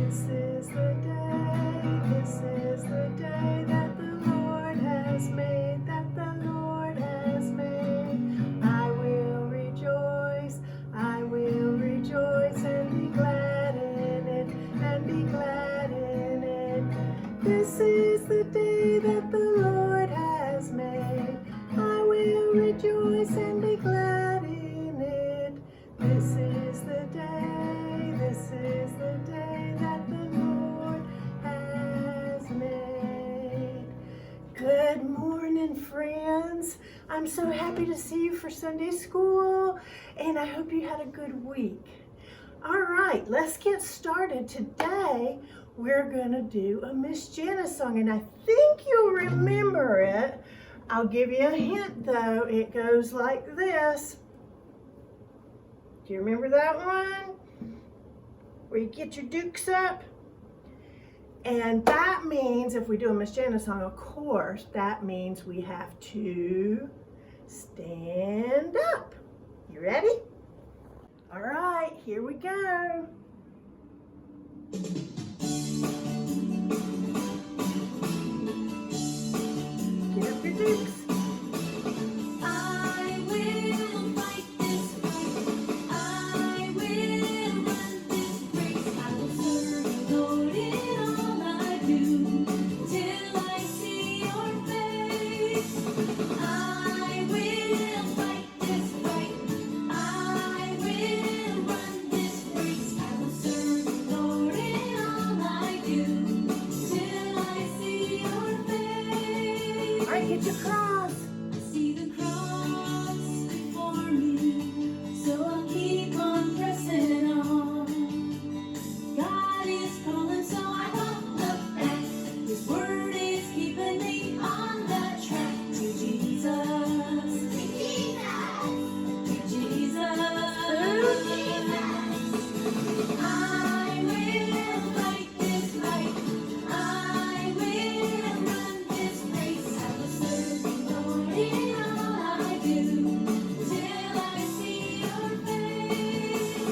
This is the day that the Lord has made, that the Lord has made. I will rejoice and be glad in it, and be glad in it. This is the day that the Lord has made. I will rejoice and be glad in it. This is the day that the Lord has made. Good morning, friends. I'm so happy to see you for Sunday school, and I hope you had a good week. All right, let's get started. Today, we're going to do a Miss Janice song, and I think you'll remember it. I'll give you a hint, though. It goes like this. Do you remember that one? Where you get your dukes up? And that means, if we do a Miss Janice song, of course, that means we have to stand up. You ready? All right, here we go. Get up your dukes. Get your cross. See the cross before me, so I'll keep on pressing on. God is calling, so I won't look back. His word is keeping me on the track to Jesus. To Jesus. To Jesus. I will fight this fight. I will run this race. I will serve the Lord in all I do, till I see your face.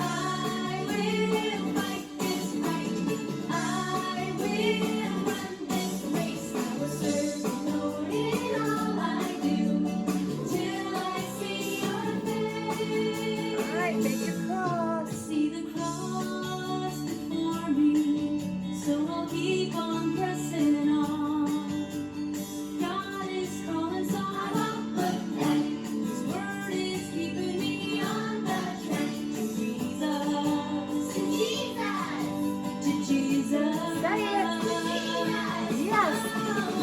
I will fight this fight. I will run this race. I will serve the Lord in all I do, till I see your face. All right, take your cross. See the cross before me, so I'll keep on pressing on. God is calling, so I won't look back. His word is keeping me on the track to Jesus. To Jesus. To Jesus. Say it. Yes. I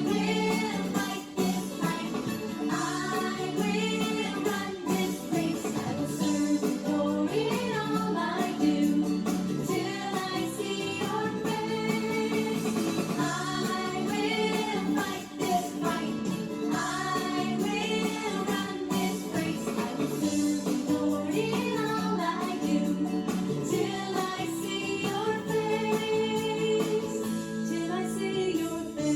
will fight this fight. I will run this race. I will serve the Lord in all I do, till I see your face. I will fight this fight. I will run this race. I will serve the Lord in all I do, till I see your face. Till I see your face.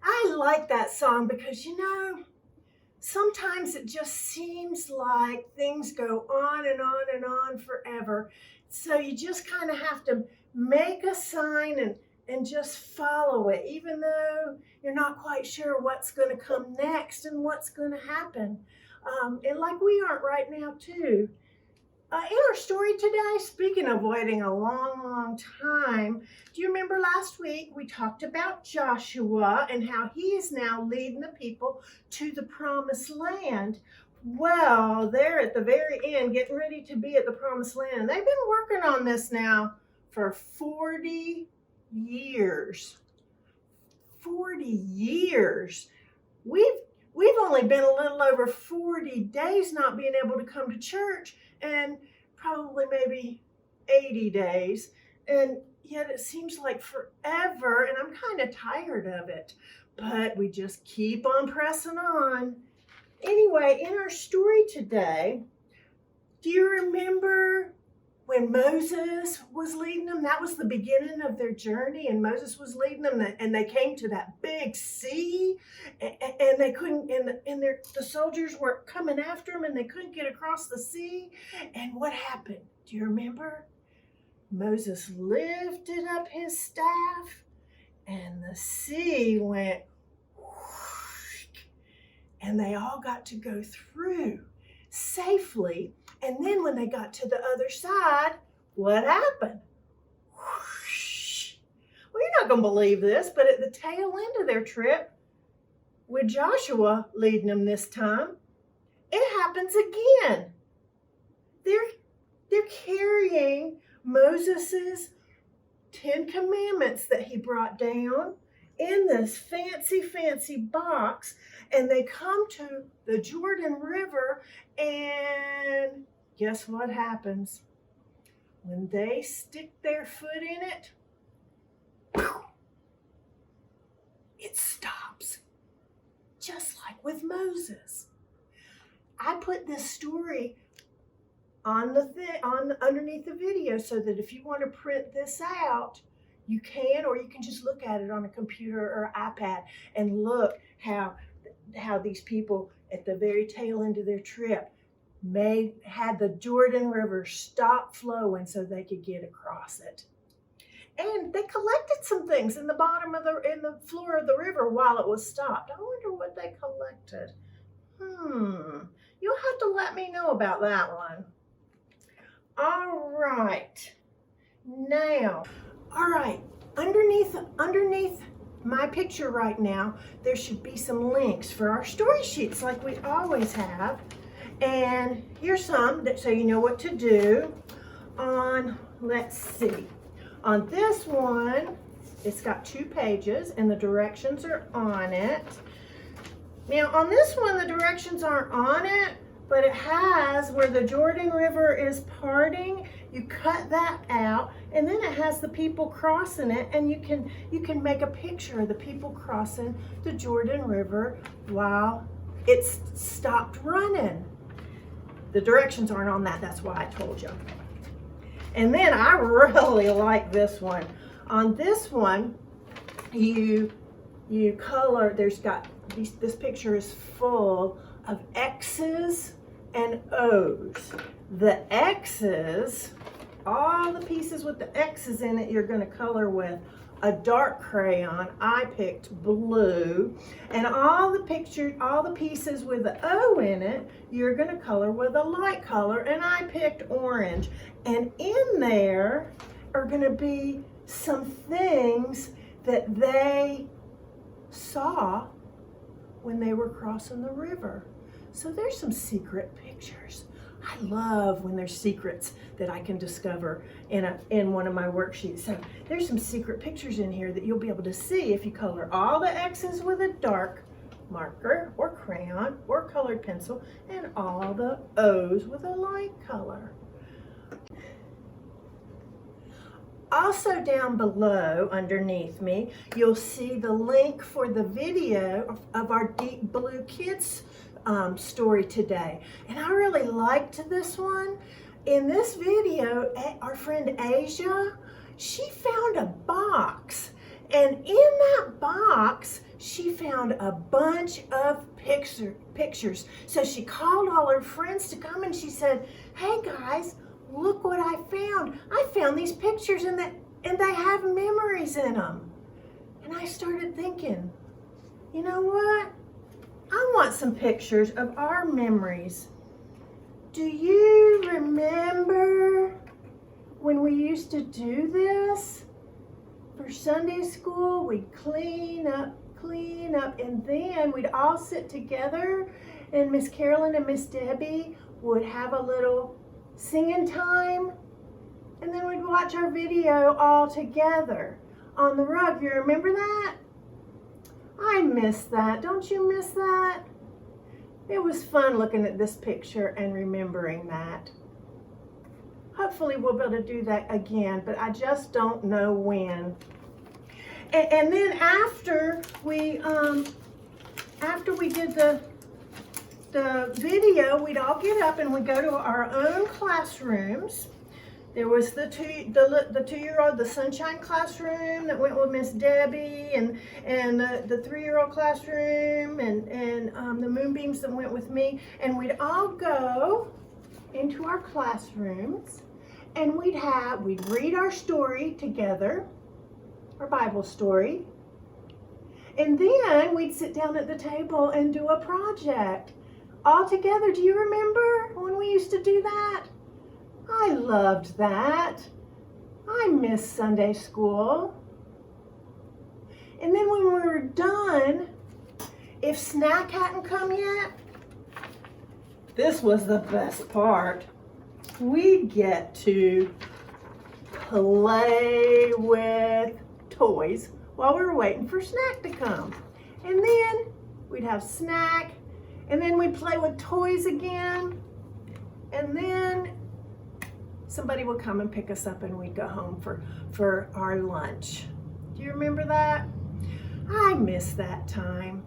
I like that song because, sometimes it just seems like things go on and on and on forever. So you just kind of have to make a sign and just follow it, even though you're not quite sure what's going to come next and what's going to happen. And like we aren't right now, too. In our story today, speaking of waiting a long, long time, do you remember last week we talked about Joshua and how he is now leading the people to the promised land? Well, they're at the very end getting ready to be at the promised land. They've been working on this now for 40 years. 40 years. We've only been a little over 40 days not being able to come to church, and probably maybe 80 days. And yet it seems like forever, and I'm kind of tired of it. But we just keep on pressing on. Anyway, in our story today, do you remember when Moses was leading them, that was the beginning of their journey, and Moses was leading them, and they came to that big sea, and they couldn't, and the soldiers were coming after them, and they couldn't get across the sea. And what happened? Do you remember? Moses lifted up his staff, and the sea went whoosh, and they all got to go through safely. And then when they got to the other side, what happened? Whoosh. Well, you're not going to believe this, but at the tail end of their trip, with Joshua leading them this time, it happens again. They're carrying Moses's 10 Commandments that he brought down in this fancy box, and they come to the Jordan River, and guess what happens? When they stick their foot in it, it stops, just like with Moses. I put this story on underneath the video so that if you want to print this out, you can, or you can just look at it on a computer or iPad and look how these people at the very tail end of their trip had the Jordan River stop flowing so they could get across it. And they collected some things in the floor of the river while it was stopped. I wonder what they collected. You'll have to let me know about that one. All right. Now, underneath my picture right now, there should be some links for our story sheets like we always have. And here's some so you know what to do. Let's see. On this one, it's got 2 pages and the directions are on it. Now on this one, the directions aren't on it, but it has where the Jordan River is parting. You cut that out, and then it has the people crossing it, and you can make a picture of the people crossing the Jordan River while it's stopped running. The directions aren't on that, that's why I told you. And then I really like this one. On this one, you color, this picture is full of X's and O's. The X's, all the pieces with the X's in it, you're going to color with a dark crayon. I picked blue. And all the pieces with the O in it, you're going to color with a light color, and I picked orange. And in there are going to be some things that they saw when they were crossing the river. So there's some secret pictures. I love when there's secrets that I can discover in one of my worksheets. So there's some secret pictures in here that you'll be able to see if you color all the X's with a dark marker or crayon or colored pencil, and all the O's with a light color. Also down below, underneath me, you'll see the link for the video of our Deep Blue Kids story today. And I really liked this one. In this video, our friend Asia, she found a box. And in that box, she found a bunch of pictures. So she called all her friends to come, and she said, "Hey guys, look what I found. I found these pictures, and they have memories in them." And I started thinking, you know what? I want some pictures of our memories. Do you remember when we used to do this? For Sunday school, we'd clean up, and then we'd all sit together, and Ms Carolyn and Miss Debbie would have a little singing time, and then we'd watch our video all together on the rug. You remember that? I miss that. Don't you miss that? It was fun looking at this picture and remembering that. Hopefully we'll be able to do that again, but I just don't know when. And then after we did the video, we'd all get up and we'd go to our own classrooms There was the 2-year-old, the sunshine classroom that went with Miss Debbie, and the 3-year-old classroom, and the moonbeams that went with me. And we'd all go into our classrooms, and we'd read our story together, our Bible story, and then we'd sit down at the table and do a project all together. Do you remember when we used to do that? I loved that. I miss Sunday school. And then when we were done, if snack hadn't come yet, this was the best part. We get to play with toys while we were waiting for snack to come. And then we'd have snack, and then we'd play with toys again, and then somebody would come and pick us up and we'd go home for our lunch. Do you remember that? I miss that time.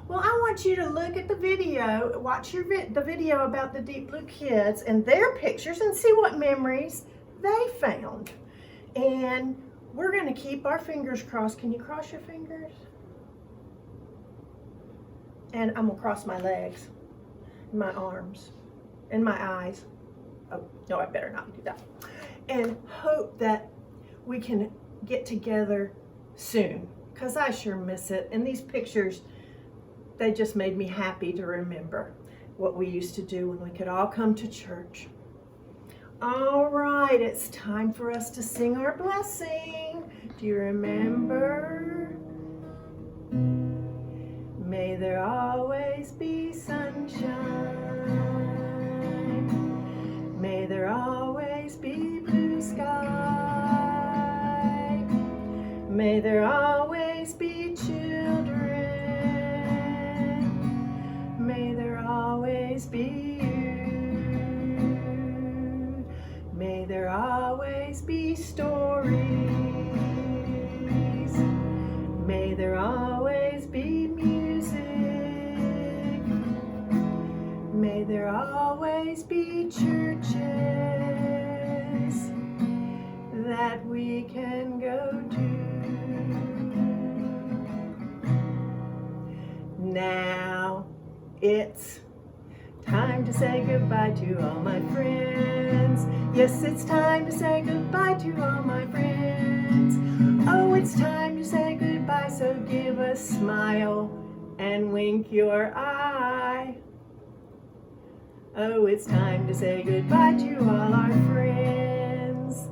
Well, I want you to look at the video, watch the video about the Deep Blue kids and their pictures, and see what memories they found. And we're going to keep our fingers crossed. Can you cross your fingers? And I'm going to cross my legs, my arms, and my eyes. Oh, no, I better not do that. And hope that we can get together soon, because I sure miss it. And these pictures, they just made me happy to remember what we used to do when we could all come to church. All right, it's time for us to sing our blessing. Do you remember? May there always be sunshine. May there always be blue sky. May there always be children. May there always be you. May there always be stories. May there always be music. May there always be churches that we can go to. Now it's time to say goodbye to all my friends. Yes, it's time to say goodbye to all my friends. Oh, it's time to say goodbye, so give a smile and wink your eye. Oh, it's time to say goodbye to all our friends.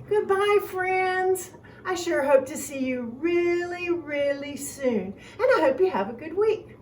Goodbye, friends. I sure hope to see you really, really soon. And I hope you have a good week.